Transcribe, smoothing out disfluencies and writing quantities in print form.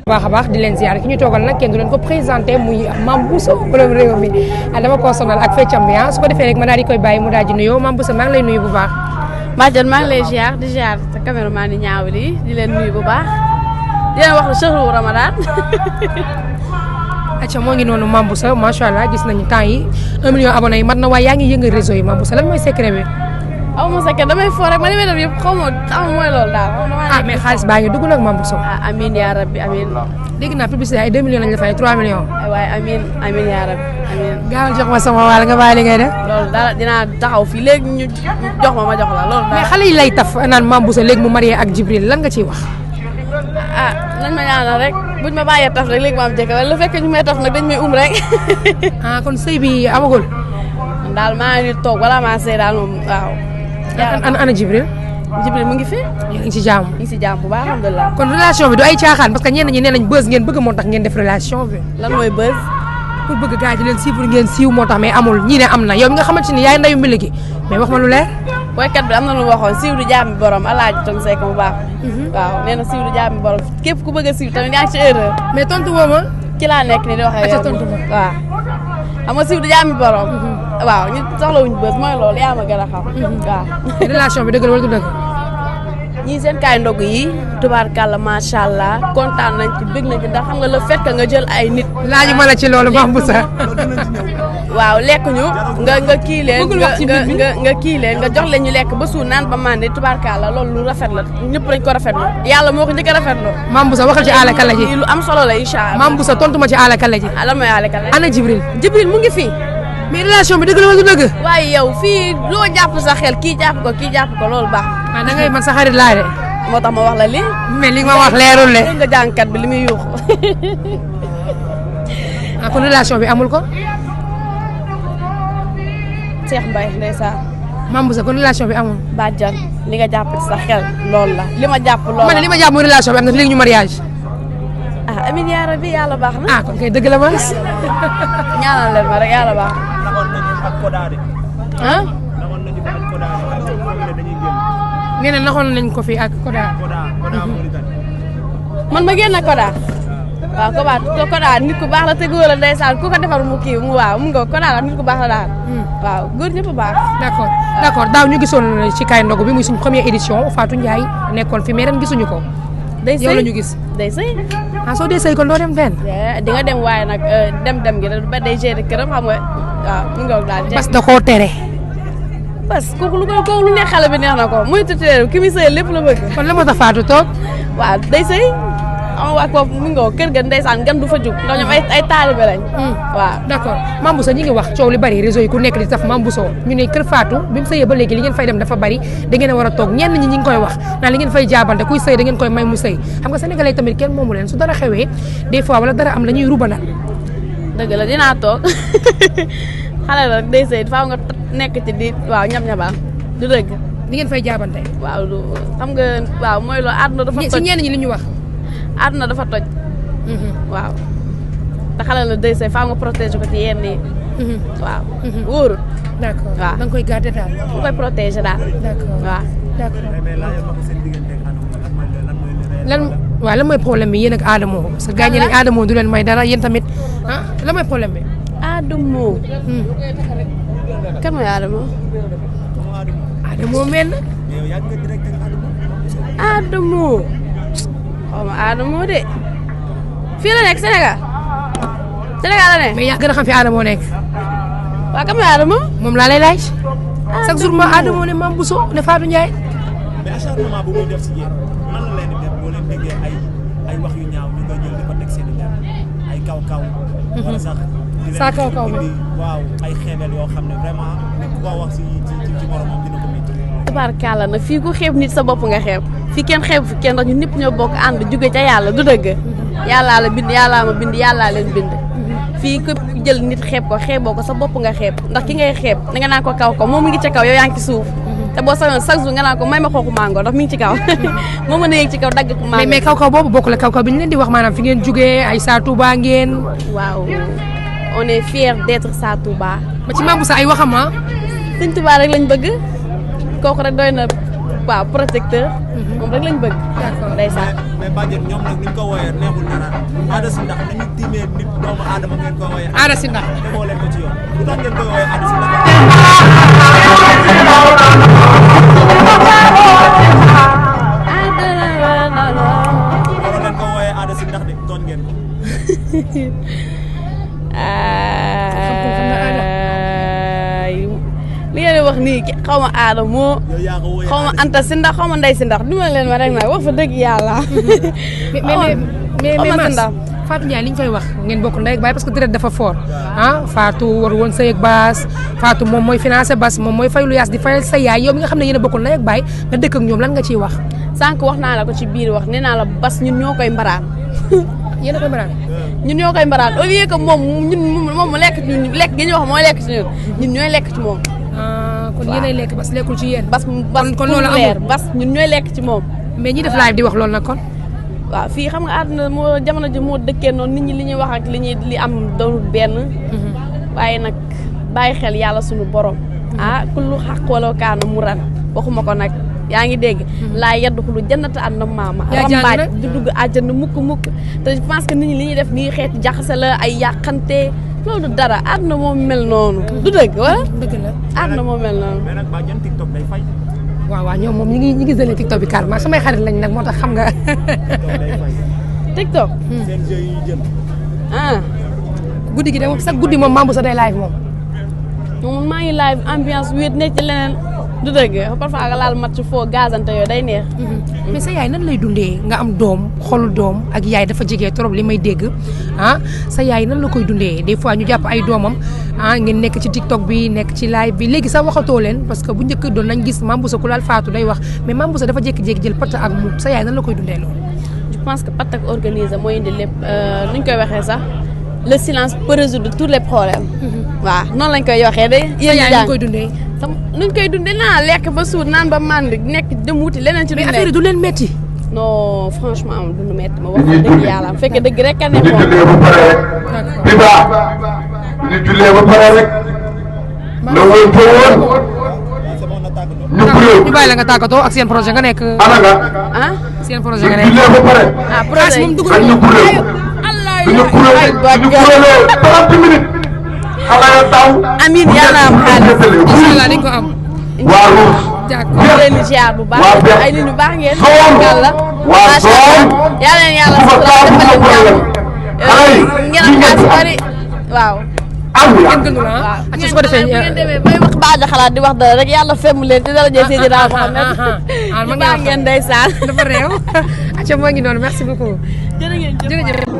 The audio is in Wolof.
baax a baax di leen ziar ki ñu toogal nag kenn du leen ko présenté muy Mame Bousso borom réew mi dama ko sonal ak feccam bi su ko defee rek ma daal di koy bàyyi mu daal di nuyoo Mame Bousso maa ngi lay nuyu bu baax. Badiane maa ngi lay ziar di ziar sa caméraman yi ñaaw di leen nuyu bu baax di leen wax shahru Ramadan. acca moo ngi noonu Mame Bousso macha allah gis nañu temps yi 1 million abonnés yi mat na waaye yaa ngi yëngal réseau yi Mame Bousso lan mooy secret bi. aw ma secret damay fo rek ma li may def yëpp xaw ma mooy loolu daal. mais xaalis baa ngi dugg nag Mame Bousso. amiin yaa rabbi amiin. dégg naa publicité ay 2 millions lañ la fay 3 millions. waaye amiin yaa rabbi amiin. gaawal jox ma sama wàll nga bàyyi li ngay def. loolu dara dinaa taxaw fii léegi ñu jox ma jox la loolu. mais xale yi lay taf naan Mame Bousso léegi mu marié ak Djibril lan nga ciy wax. nañ ma ñaanal rek buñ ma bàyyee taf rek léegi ma am jëkkër wala lu fekk ñu may taf nag dañ may rek. kon sëy bi amagul. daal maa ngi toog wala maa sëy daal moom waaw. ana Djibril. Djibril mu ngi fi. yéen a ngi ci jàmm. ñu ngi si jàmm bu baax alhamdulilah. kon relation bi du ay caaxaan parce que ñenn ñi nee nañ buzz ngeen bëgg moo tax ngeen def relation bi. lan mooy buzz. pour bëgg gars yi leen siiwul ngeen siiw moo tax mais amul ñii ne am na yow mi nga xamante ni yaay ndayu mbili gi mais wax ma lu leer. boykat bi am na lu waxoon siiw du jaami borom alaaji tong seek mu baax. waaw nee na siiw du jaami borom képp ku bëgg a siiw tamit yaa ngi ci erreur. mais tontu woo ma. ci laa nekk ni di wax ak yow tontu ma waaw. xam nga siiw du jaami borom. waaw ñu soxlawuñ bës mooy loolu yaa ma gën a xam. waaw. relation bi dëgg la wala du dëgg. ñii seen kaay ndog yi tubaarkàlla macha allah kontaan nañ ci bëgg nañ ci ndax xam nga le fait que nga jël ay nit. laaju ma la ci loolu Mame Bousso. waaw lekk ñu nga kii leen nga kii leen nga jox leen ñu lekk ba suur naan ba màndi tubaarkàlla loolu lu rafet la ñëpp dañ ko rafetlu yàlla moo ko njëkk a rafetlu. Mame Bousso waxal ci aala kala ji. lu am solo la incha allah. Mame Bousso tontu ma ci aala kala ji. lan mooy aala kala. ana Djibril. Djibril mu ngi fi. mais relation bi dëgg la wala du dëgg. waaye yow fii loo jàpp sa xel kii jàpp ko loolu baax. da ngay man sa xarit laa de. moo tax ma wax la lii. mais li nga ma wax leerul le. nga jàngkat bi li muy yuuxu. kon relation bi amul ko. Cheikh Mbaye ndeysaan. Mame Bousso kon relation bi amul. Badiane li nga jàpp ci sa xel loolu la li ma jàpp loolu la. man li ma jàpp mooy relation bi am na léegi ñu mariage. amiin yaa rabbi yàlla baax na. kon kay dëgg la ma. ñaanal leen ma rek yàlla baax. nee na naxoon nañ ko fi ak Koda. man ma génn Koda. waaw Koda nit ku baax la te góor la ndeysaan ku ko defar mu kii mu waaw mu nga Koda la nit ku baax la daal. waaw góor ñëpp baax. d'accord daaw ñu gisoon ci kaay ndogu bi muy suñu première édition Fatou Ndiaye nekkoon fi mais ren gisuñu ko. day sëy yow la ñu gis. day sëy. soo dee sëy kon doo dem fenn. di nga dem waaye nag dem gi ba day gérer këram xam nga waaw mu nga daal. parce que da koo tere. parce que kooku lu neex xale bi neex na ko muy tuuti ki muy sëy lépp la bëgg. kon la moo tax Fatou toog. waaw day sëy xam nga ko mu ngi kër ga ndeysaan gan du fa jóg ndax ñoom ay taalibe lañ. waaw d'accord Mame Bousso ñi ngi wax coow li bari réseau yi ku nekk di taf Mame Bousso ñu ne kër Fatou bi mu sëyee ba léegi li ngeen fay dem dafa bari da ngeen a war a toog ñenn ñi ngi koy wax naan li ngeen fay jaabante kuy sëy da ngeen koy may mu sëy xam nga sénégalais tamit kenn moomu leen su dara xewee des fois wala dara am la ñuy rubanal. dëgg la dinaa toog xale la rek day sëy faaw nga nekk ci di waaw ñam-ñabal du dëgg. li ngeen fay jaabante. waaw xam nga waaw mooy loolu àdduna dafa toj ci ñenn ñi li ñu wax. àdduna dafa toj. waaw te xale la day sëy faaw nga protéger ko ci yenn yi. waaw wóorul. d'accord waaw da nga koy garder daal. nga koy protéger daal. d'accord waaw. d'accord lan mooy problème bi yéen ak Adamo parce que gaañ nañ Adamo du leen may dara yéen tamit lan mooy problème bi. Adamo. kan mooy Adamo. Adamo mel na. Adamo. xaw ma Adamo de. fii la nekk Sénégal. Sénégal la nekk. mais yaa gën a xam fi Adamo nekk. waaw kan mooy Adamo. moom laa lay laaj. chaque jour ma Adamo ne Mame Bousso ne Fatou Ndiaye. mais acharnement bu muy def si yéen nan la leen di def boo leen déggee ay wax yu ñaaw ñu nga jël di ko teg seen i der ay kaw-kaw. wala sax. saa kaw-kaw bi waaw ay xeebel yoo xam ne vraiment nit ku ko wax ci moromam dina ko métti. tubaarkàlla nag fii ku xeeb nit sa bopp nga xeeb fii kenn xeeb fi kenn ndax ñun ñëpp ñoo bokk ànd jóge ca yàlla du dëgg. yàllaa la bind yàllaa ma bind yàllaa leen bind. fii ku jël nit xeeb ko xeeboo ko sa bopp nga xeeb ndax ki ngay xeeb da nga naan ko kaw moom mi ngi ca kaw yow yaa ngi ci suuf. te boo sañoon chaque jour nga naan ko may ma xooxu mango ndax mi ngi ci kaw moo mën a yéeg ci kaw dagg mango. mais kaw boobu bokk la kaw bi ñu leen di wax maanaam fi ngeen jugee ay Sa Touba ngeen. waaw on est fiers d'être Sa Touba. ba ci Mame Bousso ay waxam Sëñ Tuubaa rek lañ bëgg kooku rek doy na waaw protecteur. moom rek lañ bëgg. d'accord ndeysaan. mais Badiane ñoom nag ni ñu ko wooyee neexul dara Ada Sy Ndax nañu tiimee nit doomu aadama ngeen ko wooyee. Ada Sy Ndax tegoo leen ko ci yoon lu tax ngeen koy wooyee Ada Sy Ndax. waroon leen ko wooyee Ada Sy Ndax de tooñ ngeen ko. li ngeen di wax nii xaw ma aada moo yow yaa ko wooyee xaw ma Anta Sy Ndax xaw ma Ndey Sy Ndax dimbali leen ma rek nag wax fa dëgg yàlla. mais Mass Fatou Ndiaye li ñu fay wax ngeen bokk ndey ak baay parce que deret dafa fort ah Fatou war woon sëy ak Bass Fatou moom mooy financé Bass moom mooy fay lu yaas di fayal sa yaay yow mi nga xam ne yéen a bokk ndey ak baay nga dëkk ak ñoom lan nga ciy wax. sànq wax naa la ko ci biir wax nee naa la Bass ñun ñoo koy mbaraan. yéen a koy mbaraan. ñun ñoo koy mbaraan au lieu que moom mu lekk ci ñun lekk gi ñu wax mooy lekk ci ñun ñooy lekk ci moom. kon yéenay lekk Bass lekkul ci yéen. Bass kon loolu amul Bass ñun ñooy lekk ci moom. mais ñi def live di wax loolu nag kon. waaw fii xam nga àdduna moo jamono ji moo dëkkee noonu nit ñi li ñuy wax ak li am doonul benn. waaye nag bàyyi xel yàlla suñu borom. kullu xaq wala kaana mu ran waxuma ko nag yaa ngi dégg. laa yadxulu jannata an na maama. rambaaj du dugg àjjana mukk te je pense que nit ñi li ñuy def nii xeeti jaxase la ay yàqante loolu du dara àdduna moo mel noonu. du dëgg wala. dëgg la àdduna moo mel noonu. mais nag Badiane TikTok day fay. waaw ñoom moom ñi ngi jëlee TikTok bi carrément samay xarit lañ nag moo tax xam nga. TikTok. seen jeu yi ñu jël. guddi gi de moom sax guddi moom Mame Bousso day live moom. moom maa ngi live ambiance wéet nekk ci leneen du dëgg parfois nga laal match foo gazante yooyu day neex. mais sa yaay nan lay dundee nga am doom xolu doom ak yaay dafa jege trop li may dégg sa yaay nan la koy dundee des fois ñu jàpp ay doomam ngeen nekk ci TikTok bi nekk ci live bi léegi sax waxatoo leen parce que bu njëkk doon nañ gis Mame Bousso ku laal Fatou day wax mais Mame Bousso dafa jékki-jékki jël patt ak mu sa yaay nan la koy dundee loolu. je pense que patt ak organisé mooy indi lépp nuñ koy waxee sax le silence peut résoudre tous les problèmes. waaw noonu lañ koy waxee de. yéen yaay ñu koy dundee. nuñ koy dundee naa lekk ba suur naan ba mànd nekk dem wuti leneen ci. mais affaire yi du leen metti. non franchement am du metti ma wax dëgg yàlla am fekkee dëgg rek a ne moom. ñu jullee ba pare rek. loolu ko woon. ñu bàyyi la nga tàggatoo ak seen projet nga nekk. ana nga. seen projet nga nekk. jullee ba pare. projet moom dugg ñu kuréel. ñu kuréel 30 minutes. xale ya taw. amiin yàlla am xaalis. incha allah dañ ko am. waa Ruus. d'accord leen di ziar bu baax ay nit ñu baax ngeen. yàlla waa Soom. yàlla leen yàlla sutura defal leen jàmm. ngeen am xaalis bari waaw. kenn gënul ak su ko defee ngeen demee bay wax baaja xalaat di wax dara rek yàlla femm leen ci dara jël Seydina Muhammad. ñu baax ngeen ndeysaan. dafa réew. acca moo ngi noonu merci beaucoup. jërëjëf.